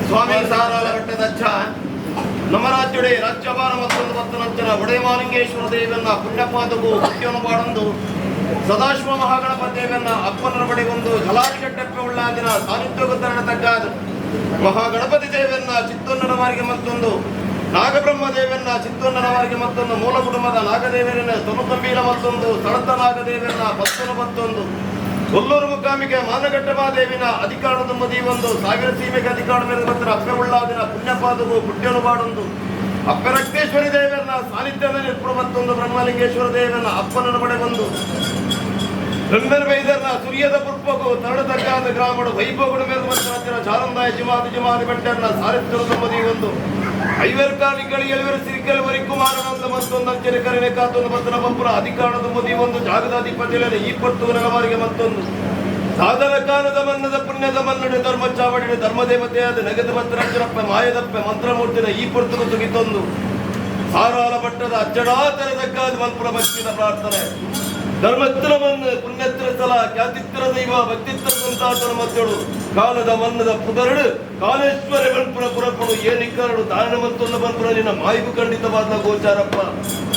ಸ್ವಾಮಿ ಸಾರಾಲ ಬೆಟ್ಟದ ಅಜ್ಜ ನಮ್ಮ ರಾಜ್ಯಡೆ ರಾಜ್ಯಭಾರ ಮತ್ತೊಂದು ಪತ್ತನಂಚನ ಒಡೆಮಾಲಿಂಗೇಶ್ವರ ದೇವನ್ನ ಪುಣ್ಯಪಾದಗೂ ಮುಖ್ಯವನ್ನು ಪಾಡೊಂದು ಸದಾಶಿವ ಮಹಾಗಣಪತಿ ದೇವನ್ನ ಅಪ್ಪನರ ಬಡಿಗೊಂದು ಜಲಾಡಿಗಟ್ಟೆಪ್ಪೆ ಉಳ್ಳಾದಿನ ಸಾನ್ನಿಧ್ಯ ತಗ್ಗಾದ ಮಹಾಗಣಪತಿ ದೇವನ್ನ ಚಿತ್ತೊನ್ನರವರಿಗೆ ಮತ್ತೊಂದು ನಾಗಬ್ರಹ್ಮ ದೇವನ್ನ ಚಿತ್ತೊನ್ನರವರಿಗೆ ಮತ್ತೊಂದು ಮೂಲ ಕುಟುಂಬದ ನಾಗದೇವರನ್ನ ತೊನುಕಂಬೀರ ಮತ್ತೊಂದು ಸಳತ ನಾಗದೇವರನ್ನ ಭಕ್ತನು ಮತ್ತೊಂದು ಕೊಲ್ಲೂರು ಮುಖಾಮಿಗೆ ಮಾನಘಟ್ಟಮಾದೇವಿನ ಅಧಿಕಾರದ ಮದಿಯೊಂದು ಸಾವಿರ ಸೀಮೆಗೆ ಅಧಿಕಾರ ಮೇಲೆ ಬರ್ತಾರೆ ಅಪ್ಪೆ ಉಳ್ಳಾದಿನ ಪುಣ್ಯಪಾದವು ಪುಟ್ಯನು ಬಾಡೊಂದು ಅಪ್ಪೆ ರಕ್ತೇಶ್ವರಿ ದೇವರನ್ನ ಸಾನ್ನಿಧ್ಯದ ನಿರ್ಪುರ ಮತ್ತೊಂದು ಬ್ರಹ್ಮಲಿಂಗೇಶ್ವರ ದೇವರನ್ನ ಅಪ್ಪನ ಬಡೆ ಬಂದು ರಂಬೆರ್ ವೈದ್ಯರನ್ನ ಸುರಿಯದ ಪುಷ್ಪಗೂ ತರಳತಕ್ಕಾದ ಗ್ರಾಮಗಳು ವೈಭವಗಳ ಮೇಲೆ ಬರ್ತಾರೆ ಜಾರಂದಾಯ ಜಿಮಾದಿ ಬೆಟ್ಟರನ್ನ ಸಾರಿತ್ಯದ ಮದಿಯೊಂದು ಐವರ್ ಕಾಲಿಗಳು ಎಳುವರು ಸಿರಿಕಲ್ ವರಿಕುಮಾರನಂದ ಮತ್ತೊಂದು ಅಂಚನೆ ಕರೆನೆ ಕಾತೊಂದು ಭದ್ರ ಪಂಪುರ ಅಧಿಕಾರದ ಮುದಿ ಒಂದು ಜಾಗದ ಅಧಿಪತಿಯಲ್ಲಿ ಈ ಪತ್ತು ನೆಲವಾರಿಗೆ ಮತ್ತೊಂದು ಸಾಧನ ಕಾಲದ ಮನ್ನದ ಪುಣ್ಯದ ಮನ್ನಡೆ ಧರ್ಮ ಚಾವಡಿನ ಧರ್ಮದೇವತೆಯಾದ ನಗದ ಮಂತ್ರಾಂಜನಪ್ಪ ಮಾಯದಪ್ಪೆ ಮಂತ್ರಮೂರ್ತಿನ ಈ ಪೊರ್ತಲು ತುಗಿತೊಂದು ಸಾರಾಲ ಪಟ್ಟದ ಅಜ್ಜಡಾತರದಕ್ಕಾದ ಮನ್ಪುರ ಭಕ್ತಿನ ಪ್ರಾರ್ಥನೆ ಧರ್ಮತ್ರ ಮನ್ನ ಪುಣ್ಯತ್ರ ಸ್ಥಳ ಖ್ಯಾತಿತ್ರ ದೈವ ಭಕ್ತಿತ್ರ ಸಂತಾತನ ಮತ್ತಳು ಕಾಲದ ಮನ್ನದ ಪುದರಡು ಕಾಲೇಶ್ವರ ಮನ್ಪುರ ಪುರಪಡು ಏನಿಕ್ಕರಡು ದಾರಣ ಮತ್ತೊಂದು ಮನ್ಪುರ ನಿನ್ನ ಮಾಯಿಗೂ ಖಂಡಿತವಾದ ಗೋಚಾರಪ್ಪ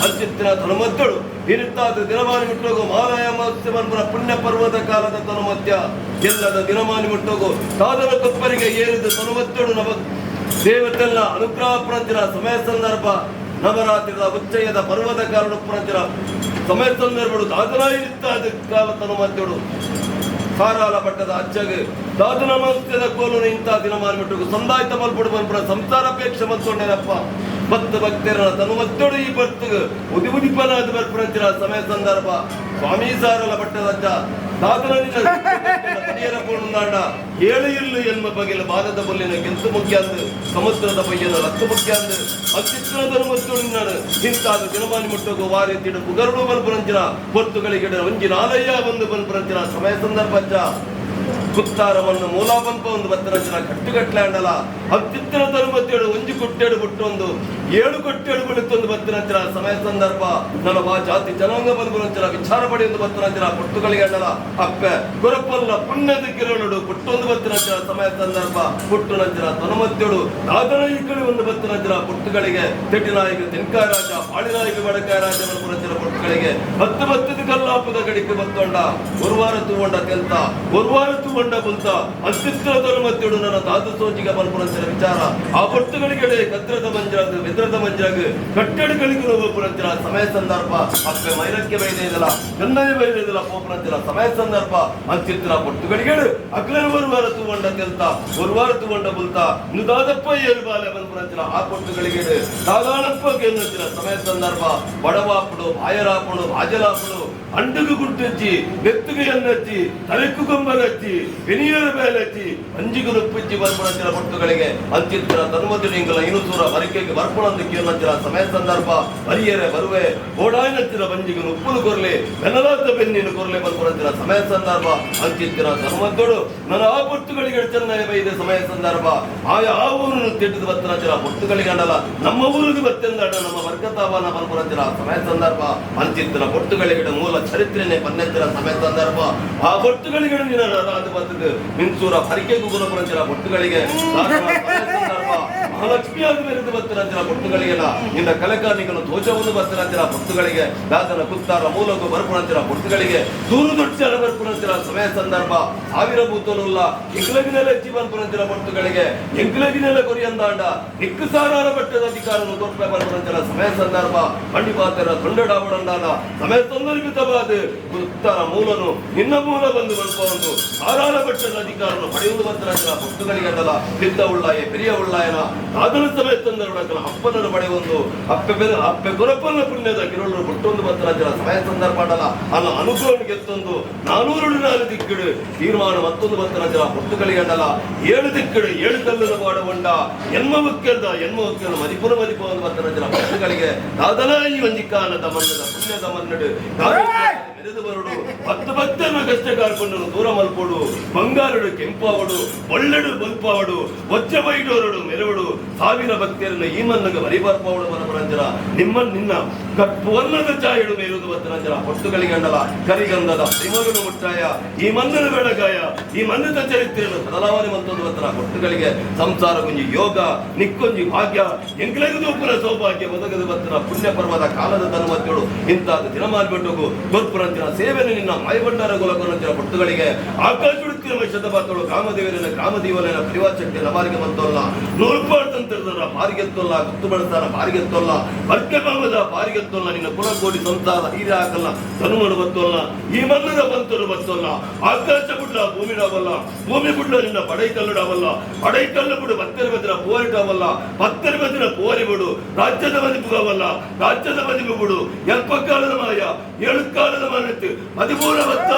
ಅರ್ಚಿತ್ತಿನ ತನುಮತ್ತಳು ಇರುತ್ತಾದ ದಿನಮಾನಿ ಮುಟ್ಟೋಗು ಮಹಾಲಯ ಅಮಾವಾಸ್ಯ ಮನ್ಪುರ ಪುಣ್ಯ ಪರ್ವದ ಕಾಲದ ತನುಮತ್ಯ ಎಲ್ಲದ ದಿನಮಾನಿ ಮುಟ್ಟೋಗು ಸಾಧನ ಕೊಪ್ಪರಿಗೆ ಏರಿದ ತನುಮತ್ತಳು ನವ ದೇವತೆಲ್ಲ ಅನುಗ್ರಹ ಪುರಂತಿರ ಸಮಯ ಸಂದರ್ಭ ನವರಾತ್ರಿದ ಉಚ್ಚಯದ ಪರ್ವದ ಕಾರಣ ಪುರಂತಿರ ಸಮಯ ಸಂದರ್ಭಗಳು ದಾದನಾಯಿರುತ್ತಾದ ಕಾಲ ತನುಮತ್ತಳು ಸಾರಾಲ ಪಟ್ಟದ ಅಜ್ಜಗೆ ದಾದನ ಮಹತ್ಯದ ಕೋಲು ಇಂಥ ದಿನ ಮಾರ್ಬಿಟ್ಟು ಸಂದಾಯಿತ ಮಲ್ಪಡು ಮನ್ಪುರ ಸಂಸಾರಾಪೇಕ್ಷೆ ಮತ್ತೊಂಡೇನಪ್ಪ ಭಕ್ತ ಭಕ್ತರ ತನುಮತ್ತೋಡು ಈ ಭಕ್ತಗೆ ಉದಿಪನಾದ ಬರ್ಪುರಂತಿರ ಸಮಯ ಸಂದರ್ಭ ಸ್ವಾಮಿ ಸಾರಾಲ ಪಟ್ಟದ ಅಜ್ಜ ದಾದನಿನ ಪೂರ್ಣಾಂಡ ಏಳು ಇಲ್ಲು ಎನ್ಮ ಬಗೆಲ ಬಾಲದ ಬಲ್ಲಿನ ಕೆಂತು ಮುಖ್ಯ ಅಂದು ಸಮುದ್ರದ ಬಯ್ಯನ ರಕ್ತ ಮುಖ್ಯ ಅಂದು ಅತ್ಯುತ್ತಮ ಧರ್ಮತ್ತೋಡಿನಾಡು ಇಂತಾದ ದಿನಮಾನಿ ಮುಟ್ಟೋಗು ವಾರಿ ತಿಡು ಪುಗರುಡು ಬಲ್ಪುರಂಚಿನ ಹೊರ್ತುಗಳಿಗೆ ಒಂಜಿನ ಆಲಯ ಬಂದು ಬಲ್ಪುರಂಚಿನ ಸಮಯ ಸಂದರ್ಭ ಅಜ್ಜ ಕುತ್ತಾರವನ್ನು ಮೂಲಾಪಂಪ ಒಂದು ಬತ್ತರಂಚಿನ ಕಟ್ಟುಗಟ್ಟಲೆ ಅಂಡಲ ಅತ್ಯುತ್ತಮ ಧರ್ಮತ್ತೇಳು ಒಂಜಿ ಕೊಟ್ಟೇಡು ಬಿಟ್ಟೊಂದು 7 ಕೊಟ್ಟೇಡು ಬಿಡುತ್ತೊಂದು ಬತ್ತರಂಚಿನ ಸಮಯ ಸಂದರ್ಭ ನಲವ ಜಾತಿ ಜನಾಂಗ ಬಲ್ಪುರಂಚಿನ ವಿಚಾರ ಪಡಿ ಒಂದು ಬತ್ತರಂಚಿನ ಪುಟ್ಟುಗಳಿಗೆ ಅಂಡಲ ಅಪ್ಪೆ ಗುರಪ್ಪಲ್ಲ ಪುಣ್ಯದ ಕಿರಣಡು ಪುಟ್ಟೊಂದು ಬತ್ತರಂಚಿನ ಸಮಯ ಸಂದರ್ಭ ಪುಟ್ಟು ನಂಚಿನ ತನುಮತ್ತೇಳು ದಾದನ ಈ ಕಡೆ ಒಂದು ಬತ್ತರಂಚಿನ ಪುಟ್ಟುಗಳಿಗೆ ತೆಟ್ಟಿನಾಯಿಕ ತೆನ್ಕಾಯ ರಾಜ ಪಾಳಿನಾಯಿಕ ಬಡಕಾಯ ರಾಜ ಬಲ್ಪುರಂಚಿನ ಪುಟ್ಟುಗಳಿಗೆ 10 ಕಲ್ಲಾಪದ ಗಡಿಗೆ ಬತ್ತೊಂಡ 1 ವಾರ ತೂಗೊಂಡ ತೆಲ್ತ 1 ವಾರ ತೂಗೊಂಡ ತೂಗೊಂಡ ಬುಲ್ತ ಅಸ್ತಿತ್ವದನ್ನು ಮತ್ತಿಡು ನನ್ನ ತಾತು ಸೋಜಿಗೆ ಬಲ್ಪುರಂತಿನ ವಿಚಾರ ಆ ಪೊಟ್ಟುಗಳಿಗೆ ಕತ್ರದ ಮಂಜಾಗ ವಿದ್ರದ ಮಂಜಾಗ ಕಟ್ಟಡಗಳಿಗೆ ಪುರಂತಿನ ಸಮಯ ಸಂದರ್ಭ ಅಪ್ಪೆ ಮೈರಕ್ಕೆ ಬೈದಿಲ್ಲ ಕನ್ನಡ ಬೈದಿಲ್ಲ ಪೋಪುರಂತಿನ ಸಮಯ ಸಂದರ್ಭ ಅಂತಿತ್ತಿನ ಪೊಟ್ಟುಗಳಿಗೆ ಅಗ್ಲನ ಒಂದು ವಾರ ತೂಗೊಂಡ ತೆಲ್ತ ಒಂದು ವಾರ ತೂಗೊಂಡ ಬುಲ್ತ ನುದಾದಪ್ಪ ಏಳು ಬಾಲೆ ಬಲ್ಪುರಂತಿನ ಆ ಪೊಟ್ಟುಗಳಿಗೆ ಸಾಧಾರಣಪ್ಪ ಕೇಂದ್ರ ಸಮಯ ಸಂದರ್ಭ ಬಡವಾಪುಡು ಬಾಯರಾಪುಡು ಬಾಜಲಾಪುಡು ಅಂಡುಗು ಗುಟ್ಟಚ್ಚಿ ಬೆತ್ತುಗೆ ಎನ್ನಚ್ಚಿ ತಲೆಕ್ಕು ಗೊಂಬರಚ್ಚಿ ಬೆನಿಯರ ಬೇಲಚ್ಚಿ ಅಂಜಿಗು ನುಪ್ಪಿಚ್ಚಿ ಬರ್ಪುಣಂತಿನ ಪೊಟ್ಟುಗಳಿಗೆ ಅಂತಿತ್ತಿನ ತನ್ಮತಿನಿಂಗಲ ಇನುಸೂರ ಮರಿಕೆಗೆ ಬರ್ಪುಣಂದಕ್ಕೆ ಅನ್ನಂತಿನ ಸಮಯ ಸಂದರ್ಭ ಬರಿಯರೆ ಬರುವೆ ಓಡಾಯಿನತ್ತಿನ ಬಂಜಿಗು ಉಪ್ಪುಲು ಕೊರ್ಲೆ ಬೆನ್ನಲಾದ ಬೆನ್ನಿನ ಕೊರ್ಲೆ ಬರ್ಪುಣಂತಿನ ಸಮಯ ಸಂದರ್ಭ ಅಂತಿತ್ತಿನ ಧರ್ಮದ್ದೋಡು ನನ್ನ ಆ ಪೊಟ್ಟುಗಳಿಗೆ ಚೆನ್ನೈ ಬೈದ ಸಮಯ ಸಂದರ್ಭ ಆ ಊರನ್ನು ತಿಟ್ಟಿದ ಬತ್ತನಂತಿನ ಪೊಟ್ಟುಗಳಿಗೆ ಅಂಡಲ್ಲ ನಮ್ಮ ಊರಿಗೆ ಬತ್ತೆಂದಾಡ ನಮ್ಮ ವರ್ಗತಾವನ ಬರ್ಪುಣಂತಿನ ಸಮಯ ಸಂದರ್ಭ ಅಂತಿತ್ತಿನ ಪೊಟ್ಟುಗಳಿಗೆ ಮೂಲ ಚರಿತ್ರೆನೇ ಪನ್ನೆತ್ತಿನ ಸಮಯ ಸಂದರ್ಭ ಆ ಬೊಟ್ಟುಗಳಿಗೆ ಬರ್ತದೆ ಮಿನ್ಸೂರ ಹರಿಕೆಗೂ ಗುಣಪುರಂತಿನ ಬೊಟ್ಟುಗಳಿಗೆ ಮಹಾಲಕ್ಷ್ಮಿಯಾಗಿ ಮೆರೆದು ಬರ್ತಿರಂತಿನ ಬೊಟ್ಟುಗಳಿಗೆಲ್ಲ ನಿನ್ನ ಕಲೆಕಾರ್ನಿಕನು ಧ್ವಜವನ್ನು ಬರ್ತಿರಂತಿನ ಬೊಟ್ಟುಗಳಿಗೆ ದಾತನ ಕುತ್ತಾರ ಮೂಲಗೂ ಬರ್ಪುಣಂತಿನ ಬೊಟ್ಟುಗಳಿಗೆ ದೂರು ದೊಡ್ಡ ಬರ್ಪುಣಂತಿನ ಸಮಯ ಸಂದರ್ಭ ಸಾವಿರ ಭೂತನುಲ್ಲ ಎಂಗ್ಲಗಿನೆಲ್ಲ ಜೀವನ್ಪುರಂತಿನ ಬೊಟ್ಟುಗಳಿಗೆ ಎಂಗ್ಲಗಿನೆಲ್ಲ ಕೊರಿಯಂದಾಂಡ ನಿಕ್ಕು ಸಾರಾರ ಬಟ್ಟದ ಅಧಿಕಾರವನ್ನು ದೊಡ್ಡ ಬರ್ಪುಣಂತಿನ ಸಮಯ ಸಂದರ್ಭ ಮಂಡಿಪಾತರ ತೊಂಡಡಾವಡಂಡಾನ ಸಮಯ ಸಂದರ್ಭಿತವಾದ ಉತ್ತರ ಮೂಲನು ನಿನ್ನ ಮೂಲ ಬಂದು ಬಲ್ಪವೊಂದು ಸಾರಾರ ಬಟ್ಟದ ಅಧಿಕಾರವನ್ನು ಪಡೆಯುವುದು ಬರ್ತಿರಂತಿನ ಬೊಟ್ಟುಗಳಿಗೆ ಅಂದಲ್ಲ ಬಿದ್ದ ಉಳ್ಳಾಯೆ ಪೆರಿಯ ಉಳ್ಳಾಯನ ಅದರ ಸಮಯ ತಂದರೊಳಗನ ಅಪ್ಪನನ್ನು ಪಡೆಯುವುದು ಅಪ್ಪೆ ಗುರಪ್ಪನ ಪುಣ್ಯದ ಕಿರುಳರು ಬಿಟ್ಟೊಂದು ಬರ್ತಿರಂತಿನ ಸಮಯ ಸಂದರ್ಭ ಅಲ್ಲ ಅನ್ನ ಅನುಕೂಲವನ್ನು ಗೆತ್ತೊಂದು 404 ದಿಕ್ಕಿಡು ತೀರ್ಮಾನ ಮತ್ತೊಂದು ಬರ್ತಿರಂತಿನ ಬೊಟ್ಟುಗಳಿಗೆ ಅಂದಲ್ಲ 7 ದಿಕ್ಕಿಡು 7 ಕಲ್ಲನ್ನು ಮಾಡುವಂಡ ಎನ್ಮವಕ್ಕೆಲ್ದ ಮದಿಪುರ ಒಂದು ಬರ್ತಿರಂತಿನ ಬೊಟ್ಟುಗಳಿಗೆ ದಾದನ ಈ ವಂಜಿಕಾನದ ಮನ್ನದ ಪುಣ್ಯದ ಮನ್ನಡು ಮೆರೆದು ಬರುಡು ಭಕ್ತನ ಕಷ್ಟ ಕಾರ್ಕೊಂಡು ದೂರ ಮಲ್ಪೋಡು ಬಂಗಾರಡು ಕೆಂಪಾವಡು ಒಳ್ಳೆಡು ಬಲ್ಪಾವಡು ಒಚ್ಚ ಬೈಡೋರಡು ಮೆರವಡು ಸಾವಿರ ಭಕ್ತಿಯರನ್ನು ಈ ಮನ್ನಗ ಮರಿಬರ್ಪವಡು ಬರಬರಂಜರ ನಿನ್ನ ವರ್ಣದ ಚಾಯಡು ಮೇರುವುದು ಬರ್ತರಂಜರ ಹೊಟ್ಟುಗಳಿಗೆ ಅಂಡಲ ಕರಿಗಂಧದ ಶ್ರೀಮಗನು ಮುಟ್ಟಾಯ ಈ ಮನ್ನದ ಬೆಳಗಾಯ ಈ ಮನ್ನದ ಚರಿತ್ರೆಯನ್ನು ಬದಲಾವಣೆ ಮತ್ತೊಂದು ಬರ್ತರ ಹೊಟ್ಟುಗಳಿಗೆ ಸಂಸಾರ ಗುಂಜಿ ಯೋಗ ನಿಕ್ಕೊಂಜಿ ಭಾಗ್ಯ ಎಂಗ್ಲಗದು ಪುರ ಸೌಭಾಗ್ಯ ಒದಗದು ಬರ್ತರ ಪುಣ್ಯ ಪರ್ವದ ಕಾಲದ ಧರ್ಮತ್ಯೋಡು ಇಂತಾದ ದಿನ ಮಾಡ್ಬಿಟ್ಟು ಗೊರ್ಪುರಂತಿನ ಸೇವೆಯನ್ನು ನಿನ್ನ ಮಾಯಭಂಡಾರ ಗೋಲಕರಂತಿನ ಪೊಟ್ಟುಗಳಿಗೆ ಆಕಾಶ ಉಡುತ್ತಿನ ಶತಪಾತಗಳು ಕಾಮದೀವನ ಪರಿವಾರ ಶಕ್ತಿ ಬಾರಿಗೆ ಬಂತೋಲ್ಲ ನೂರ್ಪಾಡ್ತಂತಿರ್ತಾರ ಬಾರಿಗೆತ್ತೋಲ್ಲ ಗುತ್ತು ಬಳಸ್ತಾರ ಬಾರಿಗೆತ್ತೋಲ್ಲ ಬರ್ಕೆಬಾಮದ ಬಾರಿಗೆತ್ತೋಲ್ಲ ನಿನ್ನ ಪುನಃಕೋಟಿ ಸಂಸಾರ ಹೀರೆ ಹಾಕಲ್ಲ ತನುಮಡು ಬತ್ತೋಲ್ಲ ಈ ಮನ್ನದ ಬಂತರು ಬತ್ತೋಲ್ಲ ಆಕಾಶ ಬುಡ್ಲ ಭೂಮಿಡಾವಲ್ಲ ಭೂಮಿ ಬುಡ್ಲ ನಿನ್ನ ಪಡೈಕಲ್ಲುಡಾವಲ್ಲ ಪಡೈಕಲ್ಲು ಬಿಡು ಬತ್ತರ ಬದಿನ ಪೋರಿಡಾವಲ್ಲ ಬತ್ತರ ಬದಿನ ಪೋರಿ ಬಿಡು ರಾಜ್ಯದ ಮದಿಪುಗವಲ್ಲ ರಾಜ್ಯದ ಮದಿಪು ಬಿಡು ಎಲ್ಪ ಕಾಲದ ಮಾಯ 7 ಕಾಲದ ಮಾನತ್ತು 13 ಬತ್ತ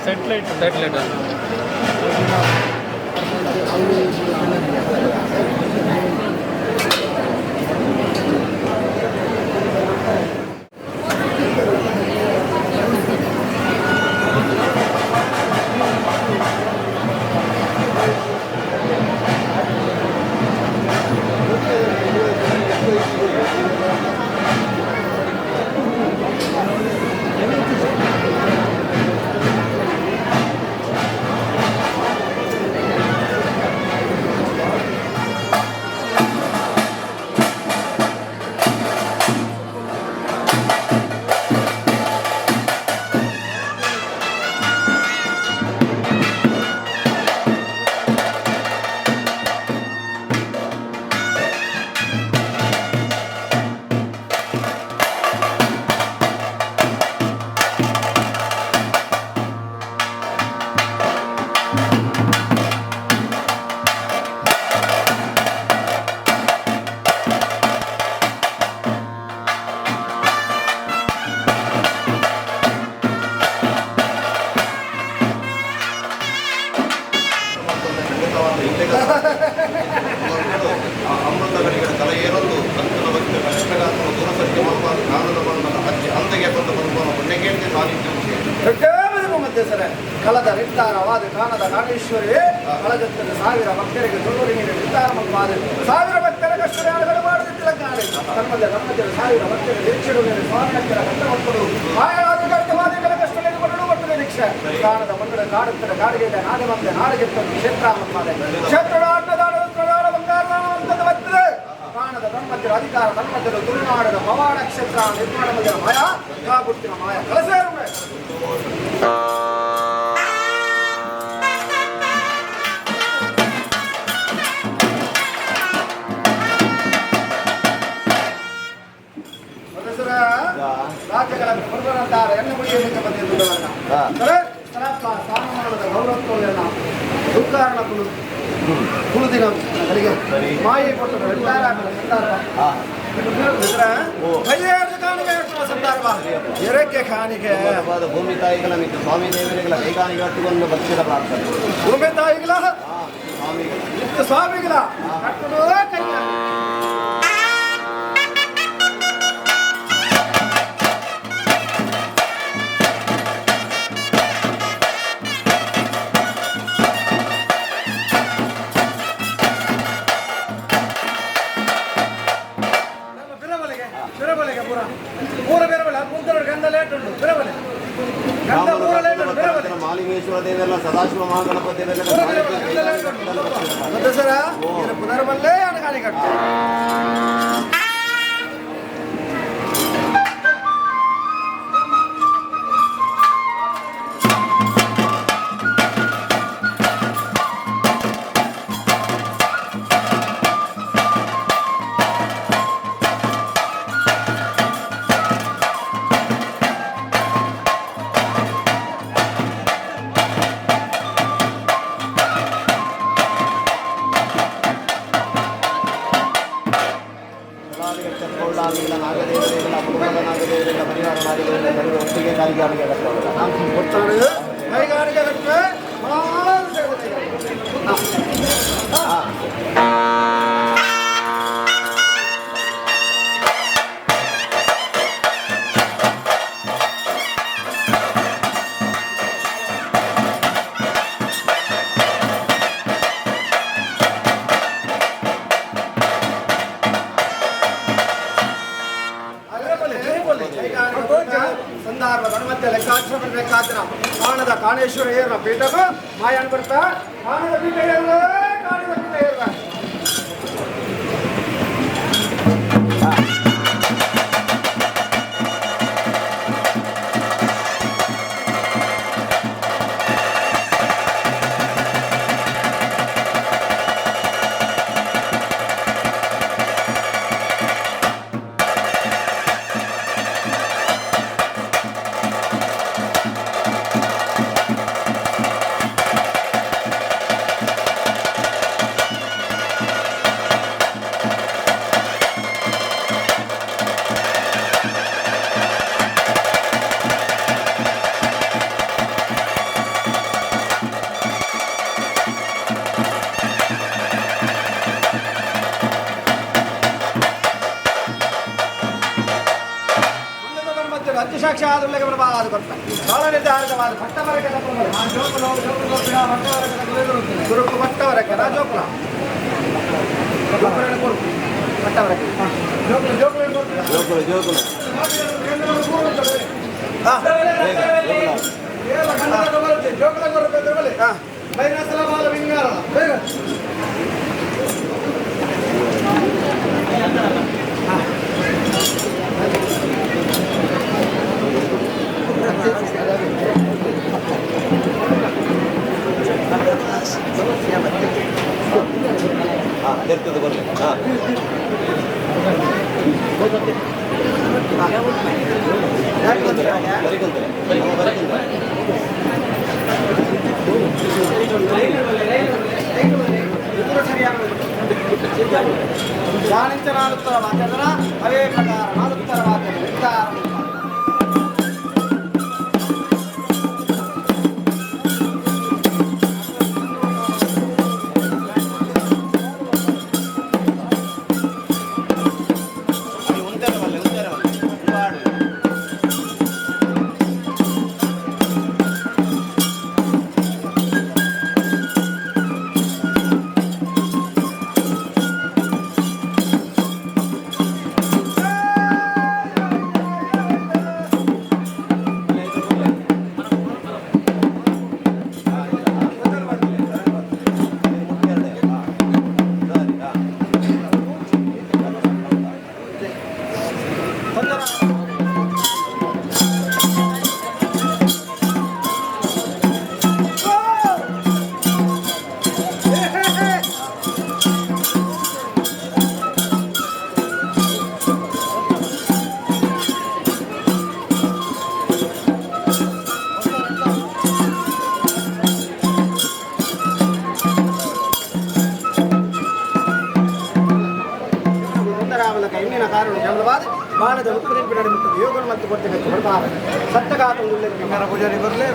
ಸೆಟ್ಲೈಟ್ ಅಮೃತಗಳಿಗೆ ತಲೆ ಏರೊಂದು ಅಂತಿನ ಭಕ್ತ ಕಷ್ಟಗಾತ್ಮ ದೂರಸತ್ಯ ಮನಪಾದ ಜ್ಞಾನದ ಬಂಧನ ಅಜ್ಜಿ ಅಂತೆಗೆ ಬಂದ ಬಂಧನ ಪುಣ್ಯಕೀರ್ತಿ ಸಾನ್ನಿಧ್ಯ ಮಧ್ಯಸರ ಕಲದ ನಿರ್ಧಾರವಾದ ಕಾಣದ ಕಾಣೇಶ್ವರಿ ಕಳಜತ್ತದ ಸಾವಿರ ಭಕ್ತರಿಗೆ ತುಳುರಿಗೆ ನಿರ್ಧಾರ ಮನಪಾದ ಸಾವಿರ ಭಕ್ತರ ಕಷ್ಟಗಳು ಮಾಡುತ್ತಿಲ್ಲ ಕಾಣೆ ಧರ್ಮದ ಸಾವಿರ ಭಕ್ತರ ದೀಕ್ಷೆಗಳು ಸ್ವಾಮಿಯರ ಕಷ್ಟ ಮಕ್ಕಳು ಆಯಾಧಿಕಾರಿಕವಾದಿಗಳ ಕಷ್ಟಗಳನ್ನು ಕೊಡಲು ಕೊಟ್ಟರೆ ದೀಕ್ಷೆ ಕಾಣದ ಮಂಗಳ ಕಾಡುತ್ತದೆ ಕಾಡಿಗೆ ನಾಡು ಮತ್ತೆ ನಾಡಿಗೆತ್ತ ಕ್ಷೇತ್ರ ಮನಪಾದ ಕ್ಷೇತ್ರ ಆಟದಾಡ ಬಂಗಾರ ಬರ್ತದೆ ಕಾಣದ ಧರ್ಮಜ್ಜರ ಅಧಿಕಾರ ಧರ್ಮಜ್ಜರು ತುಳುನಾಡದ ಪವಾಡ ಕ್ಷೇತ್ರ ನಿರ್ಮಾಣ ಮಧ್ಯದ ಮಾಯ ಕಾಗುಟ್ಟಿನ ಮಾಯ ಕಲಸೇರು ರಾಜ್ಯಗಳನ್ನು ಹೊರಬರಂತಾರೆ ಎಣ್ಣೆ ಮುಡಿಯಲಿಕ್ಕೆ ಬಂದಿದ್ದುಗಳನ್ನ ಸ್ಥಾನಮಾನದ ಗೌರವತ್ವಗಳನ್ನು ದುಃಖಾರಣ ಕುಳಿದಿನ ಮಾಯಿ ಕೊಟ್ಟು ಸಂದರ್ಭ ಎರಕ್ಕೆ ಕಾಣಿಕೆ ಭೂಮಿ ತಾಯಿಗಳ ಮಿತ್ರ ಸ್ವಾಮಿ ದೇವರಿಗಳ ಕೈಗಾಣಿಗೆ ಕಟ್ಟುಕೊಂಡು ಭಕ್ತಿಯ ಪ್ರಾರ್ಥನೆ ಭೂಮಿ ತಾಯಿಗಳ ನಿತ್ಯ ಸ್ವಾಮಿಗಳ ಕಟ್ಟುವ ಕೈ ಮಾಲಿಂಗೇಶ್ವರ ದೇವೆಲ್ಲ ಸದಾಶಿವ ಮಹಾಗಣಪತಿ ಸರ ಪುನರ್ಮಲ್ಲೇ ಅಣಗಾಣಿ ಕಟ್ಟ ಒಟ್ಟಿಗೆ ಕೈಗಾರಿಕೆ ಲೆಕ್ಕಾಚಾರ ಕಾಣದ ಕಾಣೇಶ್ವರ ಏರ್ನ ಪೀಠಕ್ಕೂ ಮಾಯಾನ್ ಬರ್ತಾ ಕಾಣದ ಪೀಠ ಏರ್ಲ ಕಾಣದ ಪೀಠ ಏರ್ಲ ಸಾಕ್ಷಾತ್ ಉಲ್ಲೇಖ ಬರಬಾರದು ಬರ್ತಾ ಕಾಲ ನಿರ್ಧಾರಿತವಾದ ಪಟ್ಟವರಕ್ಕೆ ಸುರುಕು ಪಟ್ಟವರಕ್ಕೆ ರಾಜೋಪುರ ಪಟ್ಟವರಕ್ಕೆ ಜಾಣಿಂಚನಾಡುತ್ತರ ವಾಕ್ಯದ ಅವೇ ಪ್ರಕಾರ ಮಾಡುತ್ತರ ವಾಕ್ಯದ ನಿರ್ಧಾರ ಬಾಣದ ಉತ್ಪತ್ತಿ ಬಿಡಡೆ ಮತ್ತು ಯೋಗಗಳು ಮತ್ತು ಕೊಟ್ಟೆ ಬರಬಾರ ಸತ್ತಗಾತ ಉಲ್ಲೇಖ ಪೂಜಾರಿ ಬರಲೇ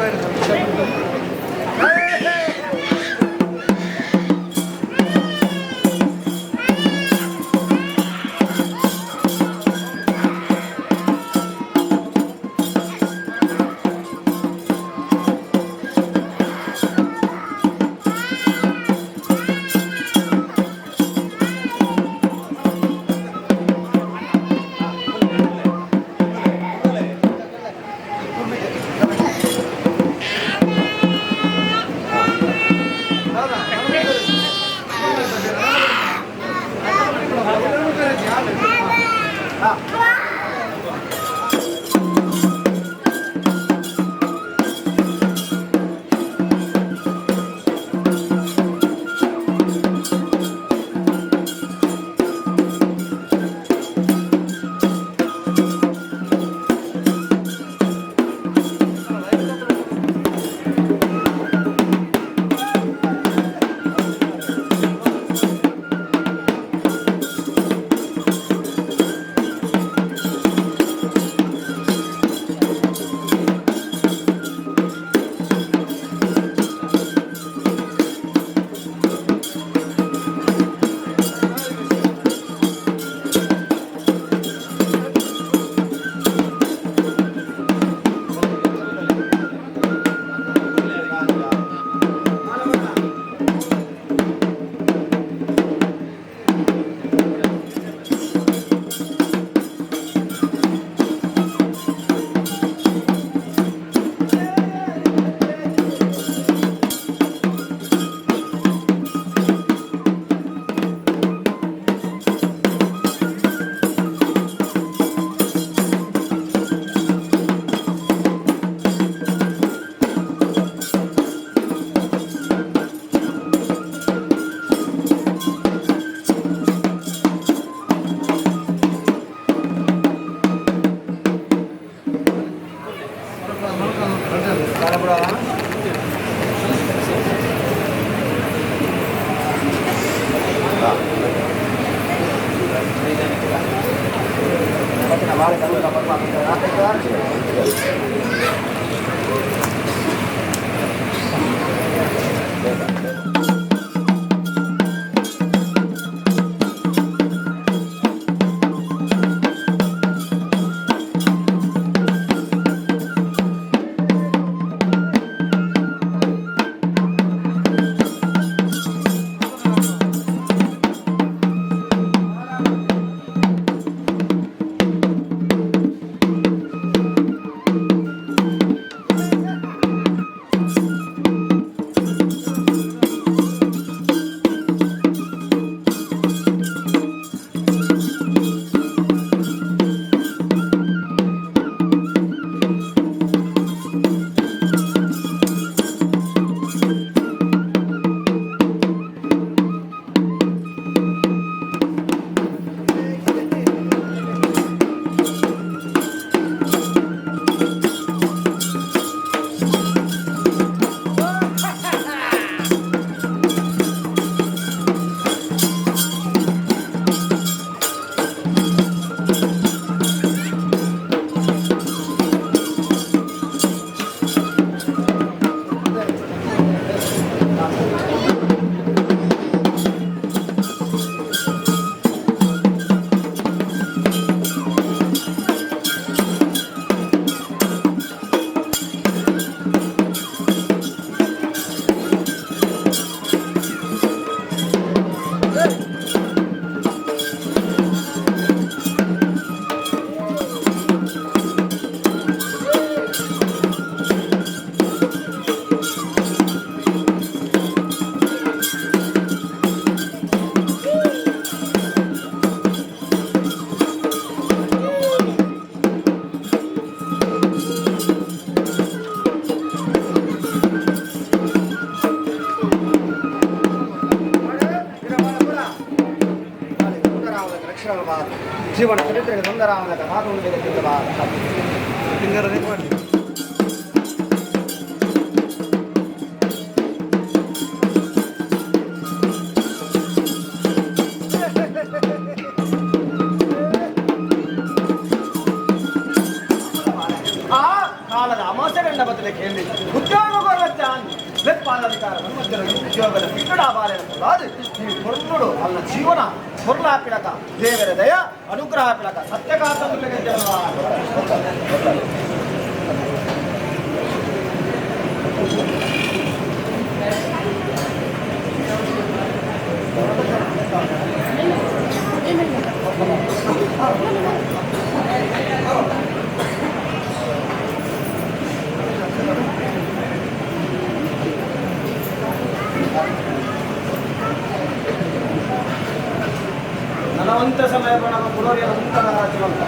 ಅಕ್ಷರವಾದ ಜೀವನ ಚರಿತ್ರೆಗೆ ಸುಂದರಾಮದ ಮಾತು ಜಗತ್ತಿಲ್ಲವಾದ ಆ ಕಾಲದ ಅಮಾಸೆಗಂಡ ಬದಲಿಗೆ ಹೇಳಿ ಉದ್ಯೋಗ ಕೊರಗಜ್ಜಾನ್ ವೆಪ್ಪಾಲಧಿಕಾರವನ್ನು ಮಧ್ಯದ ಉದ್ಯೋಗದ ಪಿಟ್ಟಡಾಬಾರೆಯಾದ ನೀವು ಕೊರ್ನುಡು ಅಲ್ಲ ಜೀವನ ಕೊರ್ಲ ಪಿಳಕ ದೇವರ ದಯ ಅನುಗ್ರಹ ಪಿಳಕ ಸತ್ಯಕಾತ ధనవంత సమయపణ పురోరి అంతరాజవంత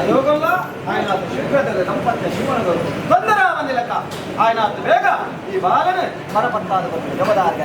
అయోగంలో ఆయన శీఘ్రత దంపత్య శివనగరు వందనామ నిలక ఆయన వేగ ఈ బాలను మరపత్తాదు జబదారి